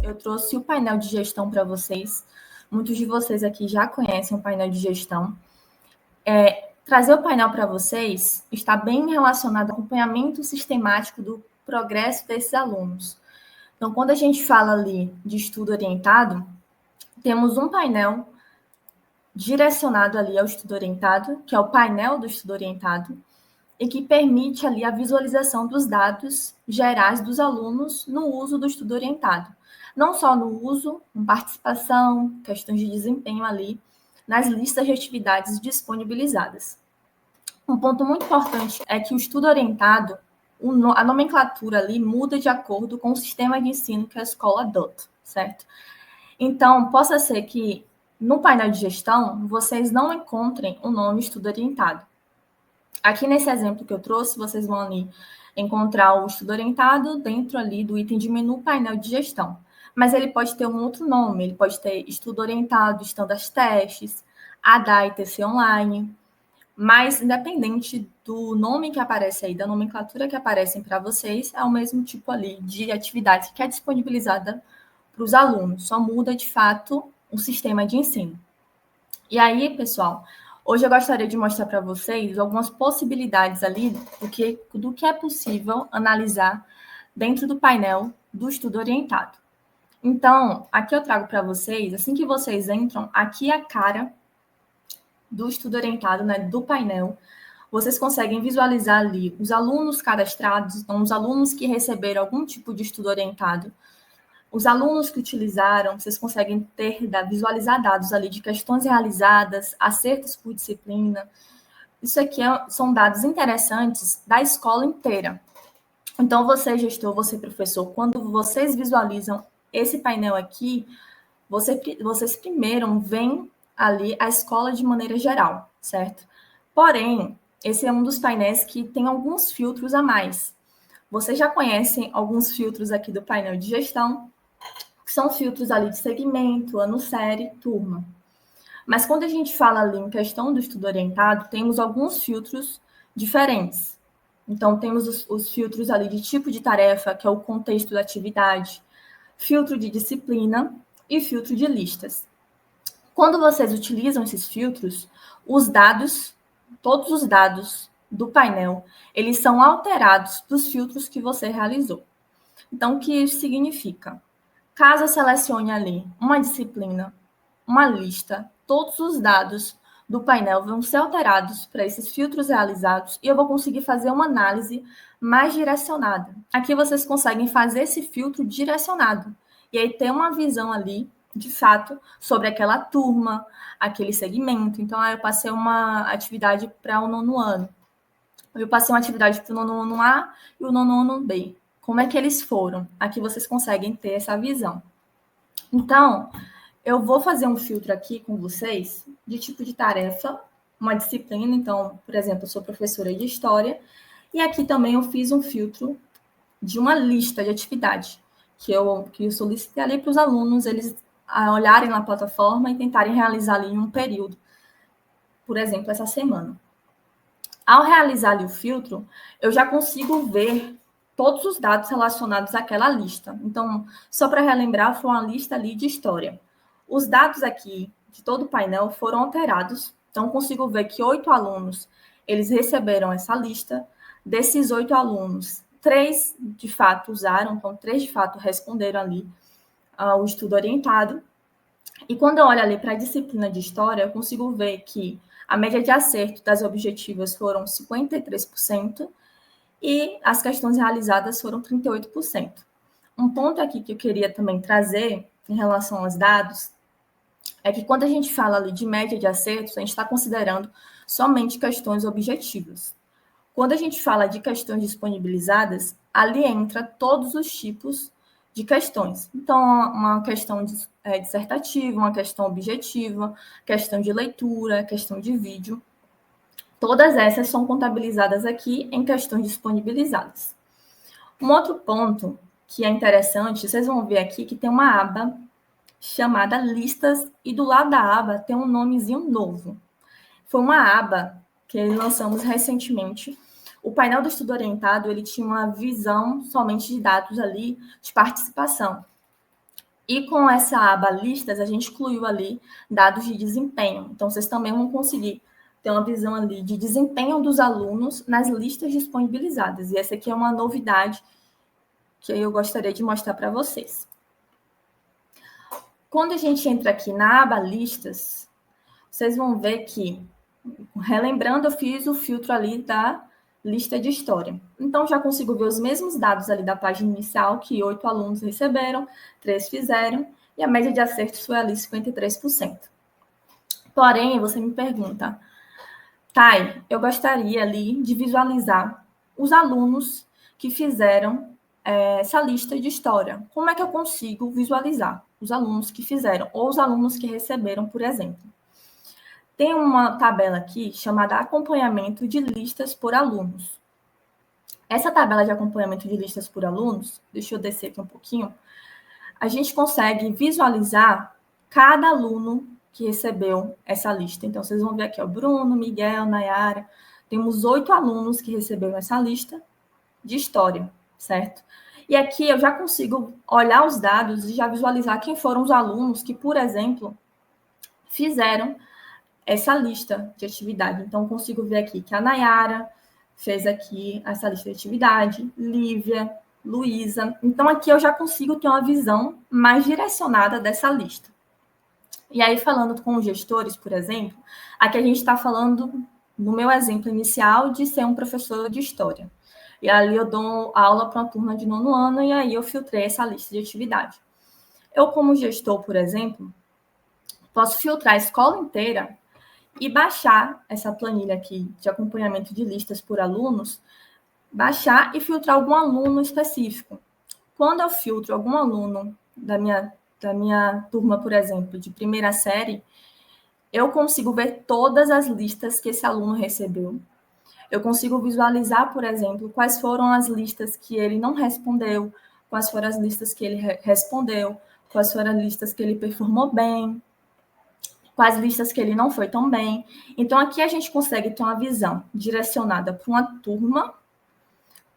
eu trouxe o painel de gestão para vocês. Muitos de vocês aqui já conhecem o painel de gestão. Trazer o painel para vocês está bem relacionado ao acompanhamento sistemático do progresso desses alunos. Então, quando a gente fala ali de estudo orientado, temos um painel direcionado ali ao estudo orientado, que é o painel do estudo orientado, e que permite ali a visualização dos dados gerais dos alunos no uso do estudo orientado. Não só no uso, com participação, questões de desempenho ali, nas listas de atividades disponibilizadas. Um ponto muito importante é que o estudo orientado, a nomenclatura ali muda de acordo com o sistema de ensino que a escola adota, certo? Então, possa ser que no painel de gestão, vocês não encontrem o nome estudo orientado. Aqui nesse exemplo que eu trouxe, vocês vão ali encontrar o estudo orientado dentro ali do item de menu painel de gestão. Mas ele pode ter um outro nome, ele pode ter estudo orientado, standard testes, ADA e TC online. Mas, independente do nome que aparece aí, da nomenclatura que aparecem para vocês, é o mesmo tipo ali de atividade que é disponibilizada para os alunos. Só muda, de fato, o sistema de ensino. E aí, pessoal, hoje eu gostaria de mostrar para vocês algumas possibilidades ali do que é possível analisar dentro do painel do estudo orientado. Então, aqui eu trago para vocês, assim que vocês entram, aqui a cara do estudo orientado, né, do painel, vocês conseguem visualizar ali os alunos cadastrados, então os alunos que receberam algum tipo de estudo orientado, os alunos que utilizaram, vocês conseguem visualizar dados ali de questões realizadas, acertos por disciplina. Isso aqui são dados interessantes da escola inteira. Então, você, gestor, você, professor, quando vocês visualizam esse painel aqui, vocês primeiro veem ali a escola de maneira geral, certo? Porém, esse é um dos painéis que tem alguns filtros a mais. Vocês já conhecem alguns filtros aqui do painel de gestão, que são filtros ali de segmento, ano, série, turma. Mas quando a gente fala ali em questão do estudo orientado, temos alguns filtros diferentes. Então, temos os filtros ali de tipo de tarefa, que é o contexto da atividade, filtro de disciplina e filtro de listas. Quando vocês utilizam esses filtros, todos os dados do painel, eles são alterados dos filtros que você realizou. Então, o que isso significa? Caso eu selecione ali uma disciplina, uma lista, todos os dados do painel vão ser alterados para esses filtros realizados e eu vou conseguir fazer uma análise mais direcionada. Aqui vocês conseguem fazer esse filtro direcionado e aí ter uma visão ali, de fato, sobre aquela turma, aquele segmento. Então, eu passei uma atividade para o 9º ano. Eu passei uma atividade para o 9º ano A e o 9º ano B. Como é que eles foram? Aqui vocês conseguem ter essa visão. Então, eu vou fazer um filtro aqui com vocês de tipo de tarefa, uma disciplina. Então, por exemplo, eu sou professora de História, e aqui também eu fiz um filtro de uma lista de atividade que eu solicitei ali para os alunos, eles olharem na plataforma e tentarem realizar ali em um período, por exemplo, essa semana. Ao realizar ali o filtro, eu já consigo ver todos os dados relacionados àquela lista. Então, só para relembrar, foi uma lista ali de história. Os dados aqui de todo o painel foram alterados. Então, consigo ver que 8 alunos, eles receberam essa lista. Desses 8 alunos, 3 de fato usaram, então 3 de fato responderam ali o estudo orientado. E quando eu olho ali para a disciplina de história, eu consigo ver que a média de acerto das objetivas foram 53%, e as questões realizadas foram 38%. Um ponto aqui que eu queria também trazer em relação aos dados é que quando a gente fala ali de média de acertos, a gente está considerando somente questões objetivas. Quando a gente fala de questões disponibilizadas, ali entra todos os tipos de questões. Então, uma questão dissertativa, uma questão objetiva, questão de leitura, questão de vídeo. Todas essas são contabilizadas aqui em questões disponibilizadas. Um outro ponto que é interessante, vocês vão ver aqui que tem uma aba chamada listas e do lado da aba tem um nomezinho novo. Foi uma aba que lançamos recentemente. O painel do estudo orientado, ele tinha uma visão somente de dados ali de participação. E com essa aba listas, a gente incluiu ali dados de desempenho. Então, vocês também vão conseguir ter uma visão ali de desempenho dos alunos nas listas disponibilizadas. E essa aqui é uma novidade que eu gostaria de mostrar para vocês. Quando a gente entra aqui na aba listas, vocês vão ver que, relembrando, eu fiz o filtro ali da lista de história. Então, já consigo ver os mesmos dados ali da página inicial, que 8 alunos receberam, 3 fizeram, e a média de acertos foi ali 53%. Porém, você me pergunta, Thay, eu gostaria ali de visualizar os alunos que fizeram essa lista de história. Como é que eu consigo visualizar os alunos que fizeram, ou os alunos que receberam, por exemplo? Tem uma tabela aqui chamada acompanhamento de listas por alunos. Essa tabela de acompanhamento de listas por alunos, deixa eu descer aqui um pouquinho, a gente consegue visualizar cada aluno que recebeu essa lista. Então, vocês vão ver aqui, ó, Bruno, Miguel, Nayara. Temos 8 alunos que receberam essa lista de história, certo? E aqui eu já consigo olhar os dados e já visualizar quem foram os alunos que, por exemplo, fizeram essa lista de atividade. Então, eu consigo ver aqui que a Nayara fez aqui essa lista de atividade, Lívia, Luísa. Então, aqui eu já consigo ter uma visão mais direcionada dessa lista. E aí, falando com os gestores, por exemplo, aqui a gente está falando, no meu exemplo inicial, de ser um professor de história. E ali eu dou aula para uma turma de 9º ano e aí eu filtrei essa lista de atividade. Eu, como gestor, por exemplo, posso filtrar a escola inteira e baixar essa planilha aqui de acompanhamento de listas por alunos, baixar e filtrar algum aluno específico. Quando eu filtro algum aluno da minha turma, por exemplo, de primeira série, eu consigo ver todas as listas que esse aluno recebeu. Eu consigo visualizar, por exemplo, quais foram as listas que ele não respondeu, quais foram as listas que ele respondeu, quais foram as listas que ele performou bem, quais listas que ele não foi tão bem. Então, aqui a gente consegue ter uma visão direcionada para uma turma,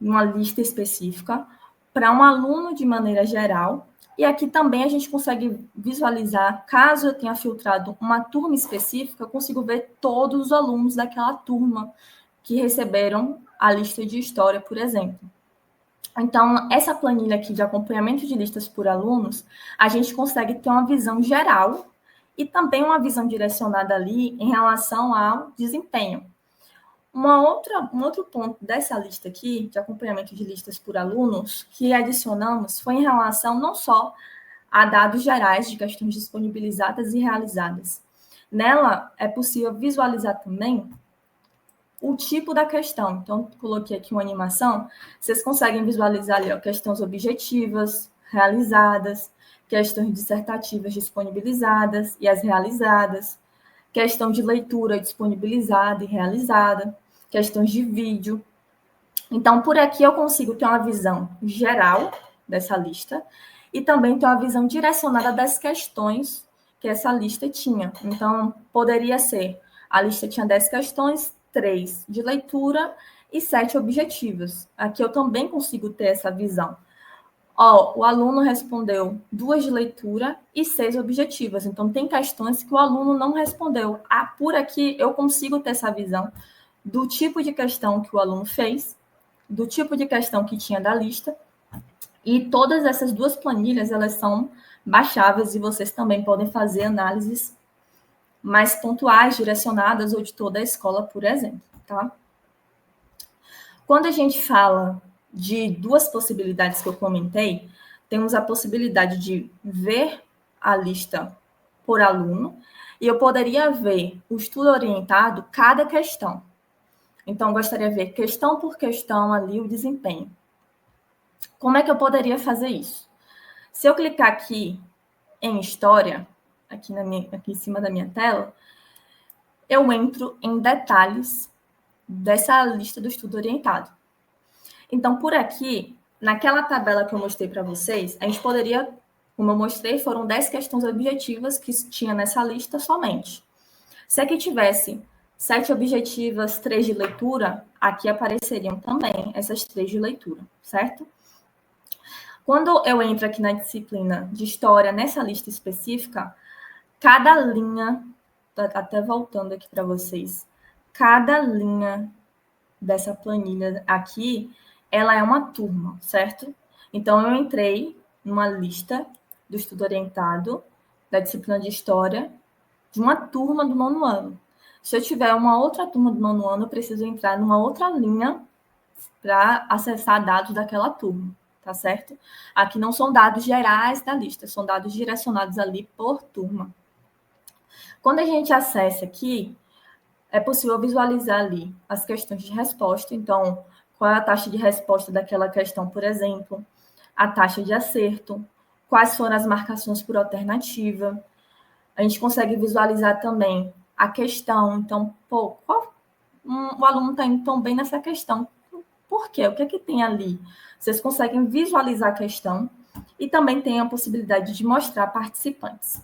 uma lista específica, para um aluno de maneira geral. E aqui também a gente consegue visualizar, caso eu tenha filtrado uma turma específica, eu consigo ver todos os alunos daquela turma que receberam a lista de história, por exemplo. Então, essa planilha aqui de acompanhamento de listas por alunos, a gente consegue ter uma visão geral e também uma visão direcionada ali em relação ao desempenho. Um outro ponto dessa lista aqui, de acompanhamento de listas por alunos, que adicionamos foi em relação não só a dados gerais de questões disponibilizadas e realizadas. Nela, é possível visualizar também o tipo da questão. Então, coloquei aqui uma animação, vocês conseguem visualizar ali, ó, questões objetivas, realizadas, questões dissertativas disponibilizadas e as realizadas, questão de leitura disponibilizada e realizada, questões de vídeo. Então, por aqui eu consigo ter uma visão geral dessa lista e também ter uma visão direcionada das questões que essa lista tinha. Então, poderia ser, a lista tinha 10 questões, 3 de leitura e 7 objetivas. Aqui eu também consigo ter essa visão. Ó, o aluno respondeu 2 de leitura e 6 objetivas. Então, tem questões que o aluno não respondeu. Por aqui eu consigo ter essa visão do tipo de questão que o aluno fez, do tipo de questão que tinha da lista. E todas essas duas planilhas, elas são baixáveis e vocês também podem fazer análises mais pontuais, direcionadas, ou de toda a escola, por exemplo, tá? Quando a gente fala de duas possibilidades que eu comentei, temos a possibilidade de ver a lista por aluno, e eu poderia ver o estudo orientado, cada questão. Então, eu gostaria de ver questão por questão ali o desempenho. Como é que eu poderia fazer isso? Se eu clicar aqui em História, aqui em cima da minha tela, eu entro em detalhes dessa lista do estudo orientado. Então, por aqui, naquela tabela que eu mostrei para vocês, a gente poderia, como eu mostrei, foram 10 questões objetivas que tinha nessa lista somente. Se aqui tivesse 7 objetivas, 3 de leitura, aqui apareceriam também essas 3 de leitura, certo? Quando eu entro aqui na disciplina de História, nessa lista específica, cada linha, até voltando aqui para vocês, cada linha dessa planilha aqui, ela é uma turma, certo? Então, eu entrei numa lista do estudo orientado, da disciplina de História, de uma turma do 9º ano. Se eu tiver uma outra turma do 9º ano, eu preciso entrar numa outra linha para acessar dados daquela turma, tá certo? Aqui não são dados gerais da lista, são dados direcionados ali por turma. Quando a gente acessa aqui, é possível visualizar ali as questões de resposta. Então, qual é a taxa de resposta daquela questão, por exemplo, a taxa de acerto, quais foram as marcações por alternativa. A gente consegue visualizar também a questão. Então, o aluno está indo tão bem nessa questão. Por quê? O que é que tem ali? Vocês conseguem visualizar a questão e também tem a possibilidade de mostrar participantes.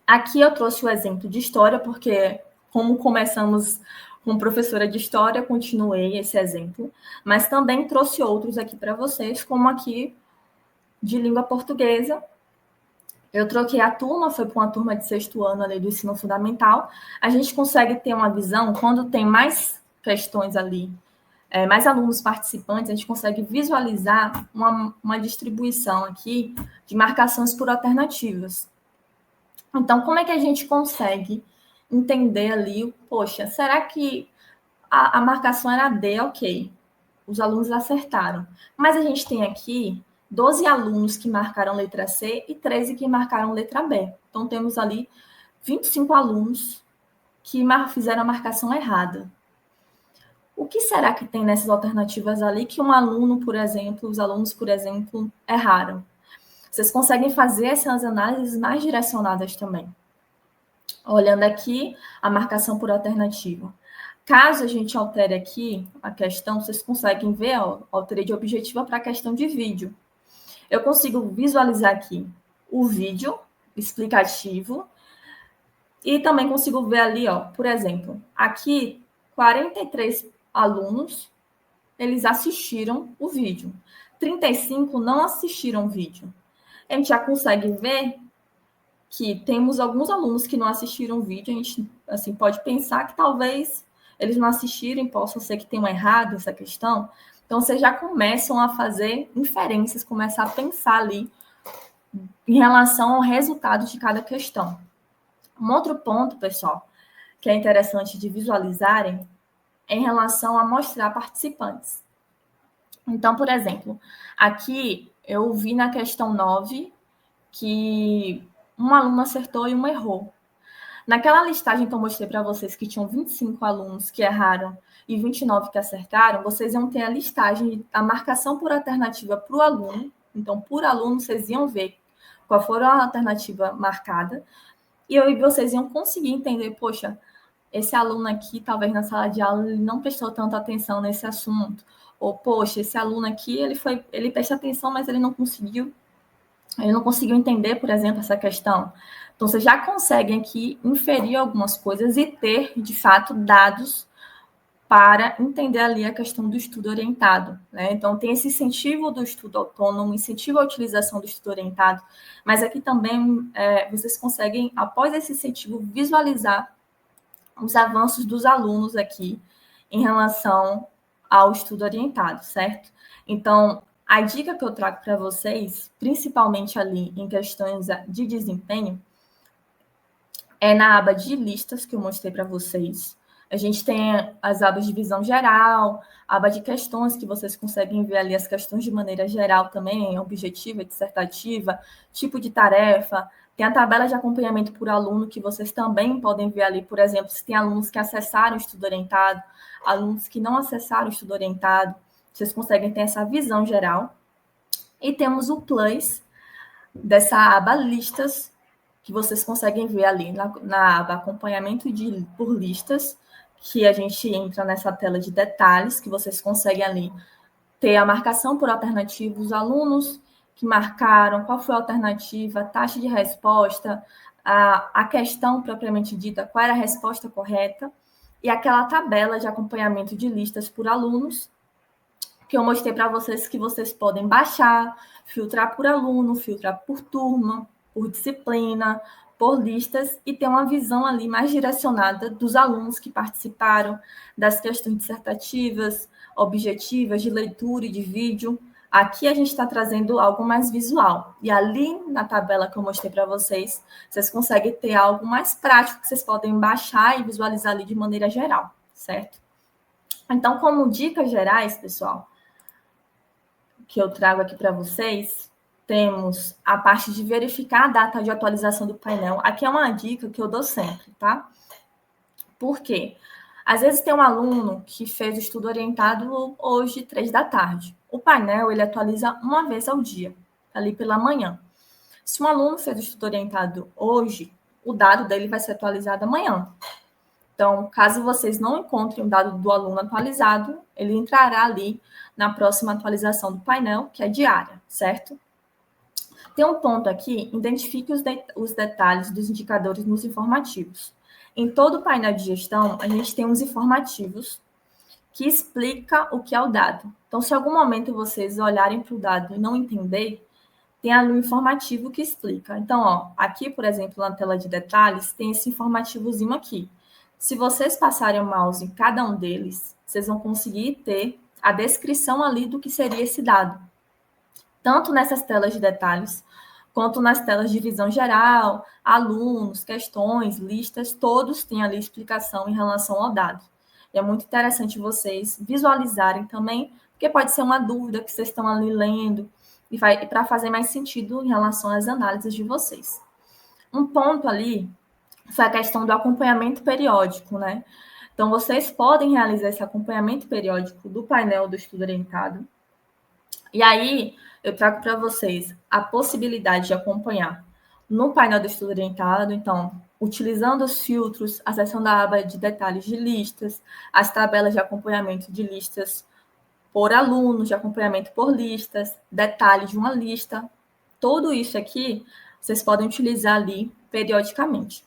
Aqui eu trouxe o exemplo de história, porque como começamos com professora de história, continuei esse exemplo, mas também trouxe outros aqui para vocês, como aqui de língua portuguesa. Eu troquei a turma, foi para uma turma de 6º ano ali do ensino fundamental. A gente consegue ter uma visão, quando tem mais questões ali, mais alunos participantes, a gente consegue visualizar uma distribuição aqui de marcações por alternativas. Então, como é que a gente consegue entender ali, poxa, será que a marcação era D? Ok, os alunos acertaram. Mas a gente tem aqui 12 alunos que marcaram letra C e 13 que marcaram letra B. Então, temos ali 25 alunos que fizeram a marcação errada. O que será que tem nessas alternativas ali que um aluno, por exemplo, os alunos, por exemplo, erraram? Vocês conseguem fazer essas análises mais direcionadas também. Olhando aqui a marcação por alternativa. Caso a gente altere aqui a questão, vocês conseguem ver, ó, alterei de objetiva para a questão de vídeo. Eu consigo visualizar aqui o vídeo explicativo e também consigo ver ali, ó, por exemplo, aqui 43 alunos, eles assistiram o vídeo. 35 não assistiram o vídeo. A gente já consegue ver que temos alguns alunos que não assistiram o vídeo, a gente assim, pode pensar que talvez eles não assistirem, possa ser que tenham errado essa questão. Então, vocês já começam a fazer inferências, começar a pensar ali em relação ao resultado de cada questão. Um outro ponto, pessoal, que é interessante de visualizarem é em relação a mostrar participantes. Então, por exemplo, aqui eu vi na questão 9 que um aluno acertou e um errou. Naquela listagem que eu mostrei para vocês, que tinham 25 alunos que erraram e 29 que acertaram, vocês iam ter a listagem, a marcação por alternativa para o aluno. Então, por aluno, vocês iam ver qual for a alternativa marcada. E vocês iam conseguir entender, poxa, esse aluno aqui, talvez na sala de aula, ele não prestou tanta atenção nesse assunto. Ou, poxa, esse aluno aqui, ele presta atenção, mas ele não conseguiu entender, por exemplo, essa questão. Então, vocês já conseguem aqui inferir algumas coisas e ter, de fato, dados para entender ali a questão do estudo orientado, né? Então, tem esse incentivo do estudo autônomo, incentivo à utilização do estudo orientado, mas aqui também vocês conseguem, após esse incentivo, visualizar os avanços dos alunos aqui em relação ao estudo orientado, certo? Então, a dica que eu trago para vocês, principalmente ali em questões de desempenho, é na aba de listas que eu mostrei para vocês. A gente tem as abas de visão geral, aba de questões, que vocês conseguem ver ali as questões de maneira geral também, objetiva, dissertativa, tipo de tarefa. Tem a tabela de acompanhamento por aluno, que vocês também podem ver ali, por exemplo, se tem alunos que acessaram o estudo orientado, alunos que não acessaram o estudo orientado. Vocês conseguem ter essa visão geral. E temos o plus dessa aba listas, que vocês conseguem ver ali na aba acompanhamento por listas, que a gente entra nessa tela de detalhes, que vocês conseguem ali ter a marcação por alternativa, os alunos que marcaram, qual foi a alternativa, a taxa de resposta, a questão propriamente dita, qual era a resposta correta, e aquela tabela de acompanhamento de listas por alunos, que eu mostrei para vocês que vocês podem baixar, filtrar por aluno, filtrar por turma, por disciplina, por listas e ter uma visão ali mais direcionada dos alunos que participaram, das questões dissertativas, objetivas, de leitura e de vídeo. Aqui a gente está trazendo algo mais visual. E ali na tabela que eu mostrei para vocês, vocês conseguem ter algo mais prático que vocês podem baixar e visualizar ali de maneira geral, certo? Então, como dicas gerais, pessoal, que eu trago aqui para vocês, temos a parte de verificar a data de atualização do painel. Aqui é uma dica que eu dou sempre, tá? Por quê? Às vezes tem um aluno que fez o estudo orientado hoje, 3 da tarde. O painel, ele atualiza uma vez ao dia, ali pela manhã. Se um aluno fez o estudo orientado hoje, o dado dele vai ser atualizado amanhã. Então, caso vocês não encontrem o dado do aluno atualizado, ele entrará ali na próxima atualização do painel, que é diária, certo? Tem um ponto aqui, identifique os detalhes dos indicadores nos informativos. Em todo o painel de gestão, a gente tem uns informativos que explica o que é o dado. Então, se em algum momento vocês olharem para o dado e não entender, tem ali um informativo que explica. Então, ó, aqui, por exemplo, na tela de detalhes, tem esse informativozinho aqui. Se vocês passarem o mouse em cada um deles, vocês vão conseguir ter a descrição ali do que seria esse dado. Tanto nessas telas de detalhes, quanto nas telas de visão geral, alunos, questões, listas, todos têm ali explicação em relação ao dado. E é muito interessante vocês visualizarem também, porque pode ser uma dúvida que vocês estão ali lendo, e para fazer mais sentido em relação às análises de vocês. Um ponto ali foi a questão do acompanhamento periódico, né? Então, vocês podem realizar esse acompanhamento periódico do painel do estudo orientado. E aí, eu trago para vocês a possibilidade de acompanhar no painel do estudo orientado, então, utilizando os filtros, acessando a aba de detalhes de listas, as tabelas de acompanhamento de listas por alunos, de acompanhamento por listas, detalhes de uma lista. Tudo isso aqui vocês podem utilizar ali periodicamente.